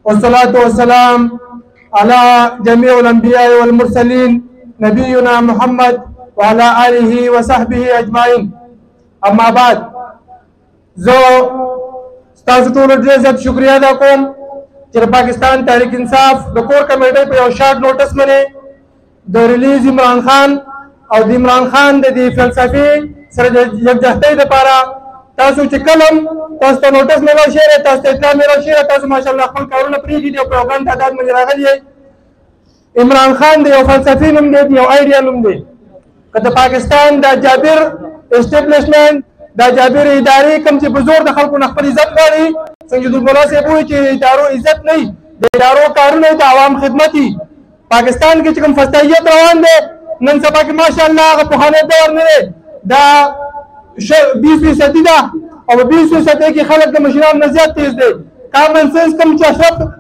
والصلاة والسلام على جميع الأنبياء والمرسلين نبينا محمد وعلى آله وصحبه أجمعين. أما بعد زه ستاسو ټولو ډېر زیات شکریه ادا کوم چې د پاکستان تحریک انصاف د کور کمیټۍ په یو شارټ نوټس باندې د ریلیز عمران خان او د عمران خان د دې فلسفي سره د یکجهتۍ لپاره تاسو چې کلم تاسو ته نوټس میرا شعر تاسو ته اطلاع میرا شعر تاسو ماشاءالله خپل کارونه پرېږدي او په یو ګڼ تعداد باندې راغلي عمران خان د یو فلسفي نوم دی یو آیډیا نوم دی که د پاکستان د جابر اسټیبلیشمنټ دا جابر ادارې کوم چې په زور د خلکو نه خپل عزت غواړي څنګه د مولا صاحب وایي چې ادارو عزت نه وي د ادارو کارونه د عوام خدمت وي پاکستان کې چې کوم فسطائیت روان دی نن سبا کې ماشاءالله هغه پخوانی دور نه دی دا 20% ده او په 20% کې خلک د مشرانو نه زیات تیز دی کامن سنس کوم چې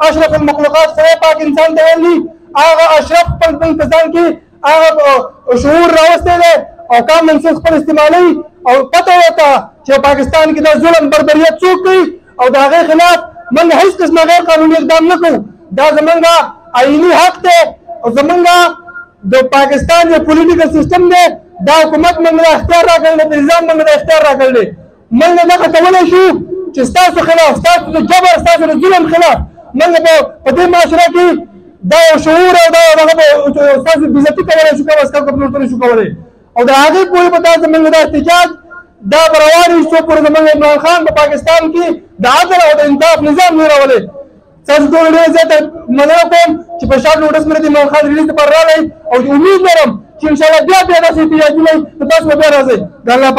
اشرف المخلوقات سره پاک انسان ته ویلي هغه اشرف خپل انسان کې هغه شعور راوستی دی او کامن سنس خپل استعمالوي او پته وته چې پاکستان کې د ظلم بربریت څوک کوي او د هغې خلاف موږ هیڅ قسمه غیر قانوني اقدام نه کوو دا زموږ آئیني حق دی او زموږ د پاکستان یو پولیټیکل سیسټم دی دا حکومت موږ له اختیار راکړی دی نظام موږ له اختیار راکړی دی موږ دغه کولی شو چې ستاسو خلاف ستاسو د جبر ستاسو د ظلم خلاف موږ په دې معاشره کې دا یو شعور او دا ستاسو بېزتي کولی شو کوم اسکر کمپیوټر شو کولی او د هغې پورې په تاسو زموږ دا احتجاج دا به روان وي څو پورې زموږ عمران خان په پاکستان کې د عدل او د انصاف نظام نه راولي تاسو ټول ډېر زیاته مننه کوم چې په شارټ نوټس باندې د عمران خان ریلیز لپاره راغلی او امید لرم چې انشاءالله بیا داسې احتجاجونه تاسو به بیا راځئ د الله